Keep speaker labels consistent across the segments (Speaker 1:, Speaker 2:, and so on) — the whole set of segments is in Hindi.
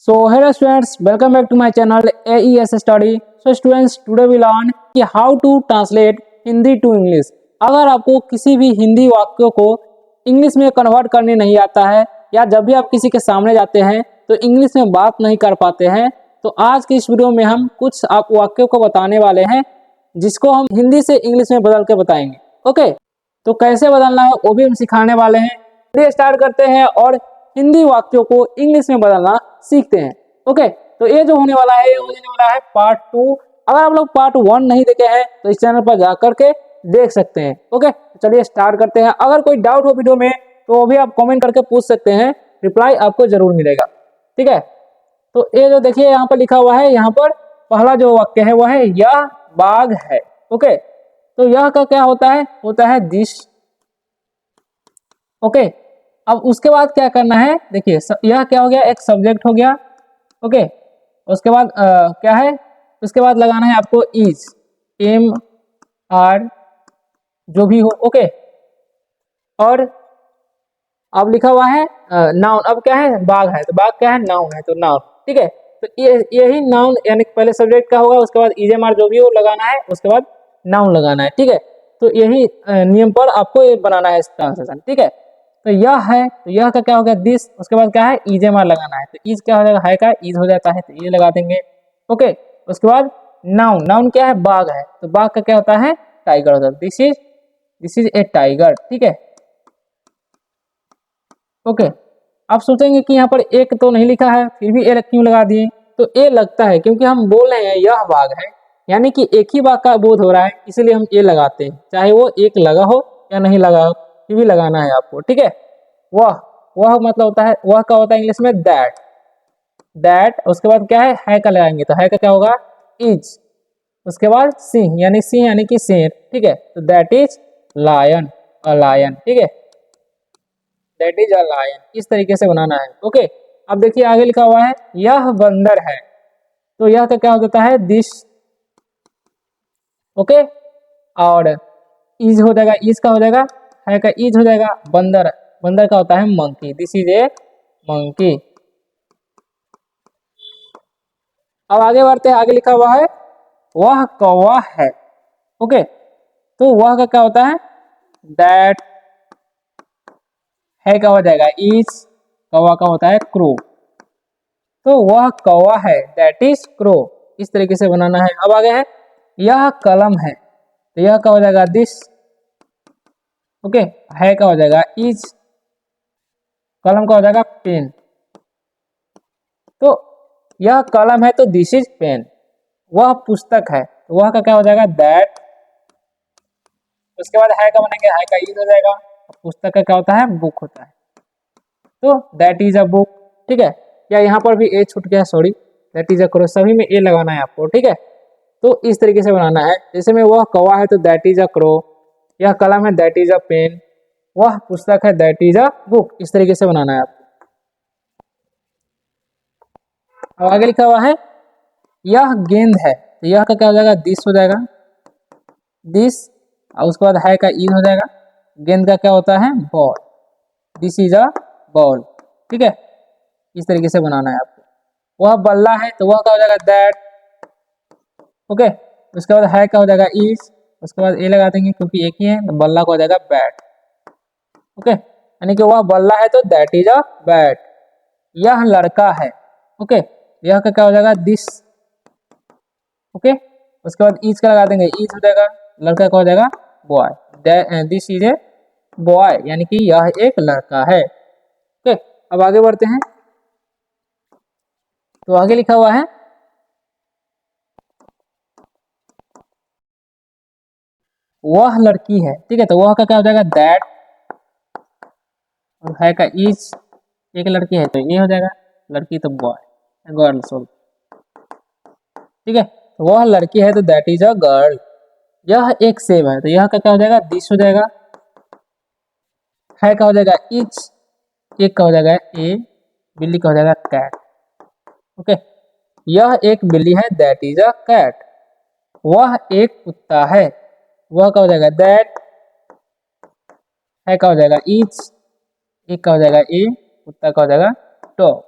Speaker 1: So hello students, welcome back to my channel AES Study. So students, today we learn कि how to translate Hindi to English. अगर आपको किसी भी हिंदी वाक्यों को इंग्लिश में कन्वर्ट करने नहीं आता है या जब भी आप किसी के सामने जाते हैं तो इंग्लिश में बात नहीं कर पाते हैं, तो आज की इस वीडियो में हम कुछ आप वाक्यों को बताने वाले हैं जिसको हम हिंदी से इंग्लिश में बदल के बताएंगे। ओके, तो कैसे बदलना है वो भी हम सिखाने वाले हैं। चलिए स्टार्ट करते हैं और हिंदी वाक्यों को इंग्लिश में बदलना सीखते हैं। ओके, तो ये जो होने वाला है ये होने वाला है पार्ट 2। अगर आप लोग पार्ट 1 नहीं देखे हैं तो इस चैनल पर जाकर के देख सकते हैं। ओके, चलिए स्टार्ट करते हैं। अगर कोई डाउट हो वीडियो में तो वो भी आप कमेंट करके पूछ सकते हैं, रिप्लाई आपको जरूर मिलेगा। ठीक है, तो ये जो देखिए यहाँ पर लिखा हुआ है, यहाँ पर पहला जो वाक्य है वो है यह बाग है। ओके, तो यह का क्या होता है दिस। ओके, अब उसके बाद क्या करना है, देखिए यह क्या हो गया, एक सब्जेक्ट हो गया। ओके, उसके बाद क्या है, उसके बाद लगाना है आपको इज, एम आर जो भी हो। ओके, और अब लिखा हुआ है नाउन। अब क्या है, बाग है, तो बाग क्या है, नाउन है, तो नाउन। ठीक है, तो यही नाउन यानी पहले सब्जेक्ट का होगा, उसके बाद इज एम आर जो भी हो लगाना है, उसके बाद नाउन लगाना है। ठीक है, तो यही नियम पर आपको ये बनाना है ट्रांसलेशन। ठीक है, तो यह है, तो यह का क्या हो गया दिस, उसके बाद क्या है इज एम आर लगाना है, तो इज क्या हो जाएगा, है का इज हो जाता है, तो ये लगा देंगे। ओके, उसके बाद नाउन, नाउन क्या है, बाघ है, तो बाघ का क्या होता है, टाइगर होता है। This is a tiger. ठीक है, ओके, आप सोचेंगे कि यहाँ पर एक तो नहीं लिखा है फिर भी ए क्यों लगा दिए, तो ए लगता है क्योंकि हम बोल रहे हैं यह बाघ है, यानी कि एक ही बाघ का बोध हो रहा है, इसलिए हम ए लगाते हैं, चाहे वो एक लगा हो या नहीं लगा हो, फिर भी लगाना है आपको। ठीक है, वह मतलब होता है, वह का होता है इंग्लिश में दैट। उसके बाद क्या है का लगाएंगे, तो है का क्या होगा इज। उसके बाद सिंह यानी कि शेर। ठीक है, तो that is lion, a lion. ठीक है, दैट इज अ लायन, इस तरीके से बनाना है। ओके, अब देखिए आगे लिखा हुआ है यह बंदर है, तो यह का क्या हो जाता है दिस। ओके, और इज हो जाएगा, इज का हो जाएगा, है का इज हो जाएगा, बंदर, बंदर का होता है monkey, this is a monkey. अब आगे बढ़ते हैं, आगे लिखा हुआ है वह कौवा है। ओके, तो वह का क्या होता है दैट, है का हो जाएगा इज, कौवा का होता है क्रो, तो वह कौवा है, दैट इज क्रो। इस तरीके से बनाना है। अब आगे है यह कलम है, तो यह का हो जाएगा दिस। ओके, है का हो जाएगा इज, कलम का हो जाएगा पेन, तो यह कलम है तो दिस इज पेन। वह पुस्तक है, तो वह का क्या हो जाएगा दैट। उसके बाद है का बनेंगे, है का इज हो जाएगा, पुस्तक का क्या होता है बुक होता है, तो दैट इज अ बुक। ठीक है, या यहाँ पर भी ए छूट गया, sorry, that is a crow, सभी में ए लगाना है आपको। ठीक है, तो इस तरीके से बनाना है। जैसे में वह कौवा है तो दैट इज अ क्रो, यह कलम है दैट इज अ पेन, वह पुस्तक है दैट इज अ बुक। इस तरीके से बनाना है आपको। अब आगे लिखा हुआ है यह गेंद है, तो यह का क्या हो जाएगा दिस हो जाएगा, दिस, और उसके बाद है का इज हो जाएगा, गेंद का क्या होता है ball, this is a ball. ठीक है, इस तरीके से बनाना है आपको। वह बल्ला है, तो वह क्या हो जाएगा दैट। ओके, उसके बाद है का हो जाएगा इज, उसके बाद ए लगा देंगे क्योंकि एक ही है, तो बल्ला का हो जाएगा बैट। ओके, यानी कि वह बल्ला है तो दैट इज अ बैट। यह लड़का है, ओके, यह का क्या हो जाएगा दिस। ओके, उसके बाद इज का लगा देंगे, इज हो जाएगा, लड़का का हो जाएगा boy, this is a boy, यानी कि यह एक लड़का है। ओके, अब आगे बढ़ते हैं, तो आगे लिखा हुआ है वह लड़की है। ठीक है, तो वह का क्या हो जाएगा दैट, और है का इज, एक लड़की है तो ये हो जाएगा, लड़की तो बॉय, गर्ल सॉरी। ठीक है, तो वह लड़की है तो दैट इज अ गर्ल। यह एक सेब है, तो यह का क्या हो जाएगा दिस हो जाएगा, है का हो जाएगा इज, एक का हो जाएगा ए, बिल्ली का हो जाएगा कैट। ओके, यह एक बिल्ली है दैट इज अ कैट। वह एक कुत्ता है, वह का हो जाएगा दैट, है का हो जाएगा इज, एक का हो जाएगा ए, कुत्ता का हो जाएगा डॉग।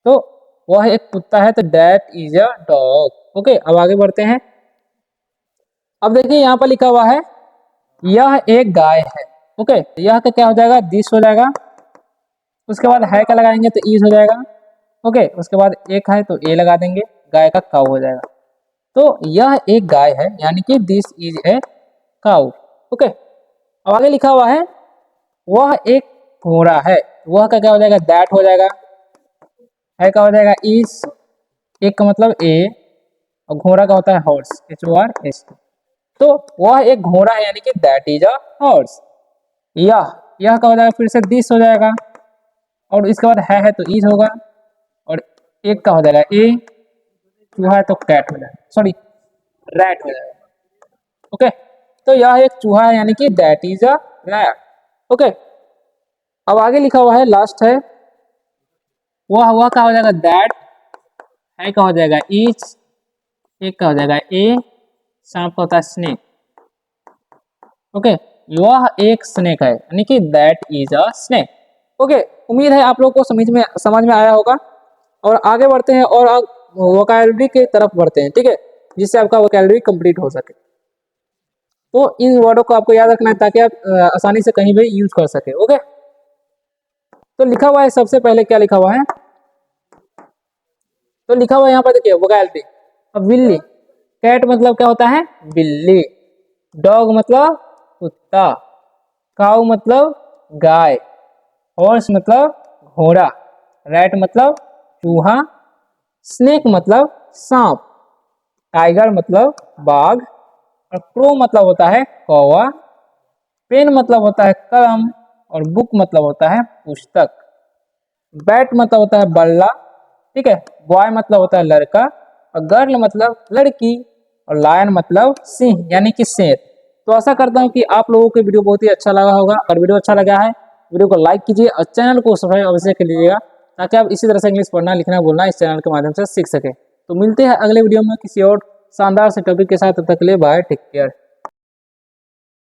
Speaker 1: तो वह एक कुत्ता है, तो that is a dog. Okay, अब आगे बढ़ते हैं। अब देखिए यहाँ पर लिखा हुआ है यह एक गाय है। ओके, यह का क्या हो जाएगा, दिस हो जाएगा। उसके बाद है का लगाएंगे तो ईज हो जाएगा। ओके, उसके बाद एक है तो ए लगा देंगे, गाय का काऊ हो जाएगा। तो यह एक गाय है, यानी कि this is a cow. Okay, अब आगे लिखा हुआ है वह एक घोड़ा है। वह का क्या हो जाएगा, दैट हो जाएगा। है का हो जाएगा इज, एक का मतलब ए, और घोड़ा का होता है हॉर्स, HORS। तो वह एक घोड़ा है, यानी कि दैट इज अ हॉर्स। यह का हो जाएगा फिर से दिस हो जाएगा, और इसके बाद है तो इज होगा, और एक का हो जाएगा ए, चूहा है तो कैट हो जाएगा, सॉरी रैट हो जाएगा। ओके, तो यह एक चूहा है, यानी कि that is a rat. Okay, अब आगे लिखा हुआ है लास्ट है वह का हो जाएगा दैट, है का हो जाएगा इज, एक का हो जाएगा ए, सांप का होता है स्नेक। ओके, वह एक स्नेक है, यानी कि that is a snake. Okay, उम्मीद है आप लोगों को समझ में आया होगा। और आगे बढ़ते हैं और वोकैबुलरी की तरफ बढ़ते हैं, ठीक है, जिससे आपका वोकैबुलरी कंप्लीट हो सके। तो इन वर्डों को आपको याद रखना है ताकि आप आसानी से कहीं भी यूज कर सके। ओके, तो लिखा हुआ है सबसे पहले क्या लिखा हुआ है, तो लिखा हुआ है यहाँ पर देखिए वोकैबुलरी। अब बिल्ली, कैट मतलब क्या होता है, बिल्ली। डॉग मतलब कुत्ता। काऊ मतलब गाय। हॉर्स मतलब घोड़ा। रैट मतलब चूहा। स्नेक मतलब सांप। टाइगर मतलब बाघ। और क्रो मतलब होता है कौवा। पेन मतलब होता है कलम, और बुक मतलब होता है पुस्तक। बैट मतलब होता है बल्ला, ठीक है। बॉय मतलब होता है लड़का, और गर्ल मतलब लड़की, और लायन मतलब सिंह यानी कि शेर। तो आशा करता हूँ कि आप लोगों को वीडियो बहुत ही अच्छा लगा होगा। अगर वीडियो अच्छा लगा है वीडियो को लाइक कीजिए और चैनल को सब्सक्राइब अवश्य कर लीजिएगा, ताकि आप इसी तरह से इंग्लिश पढ़ना लिखना बोलना इस चैनल के माध्यम से सीख सके। तो मिलते हैं अगले वीडियो में किसी और शानदार से टॉपिक के साथ। तब तक के लिए बाय, टेक केयर।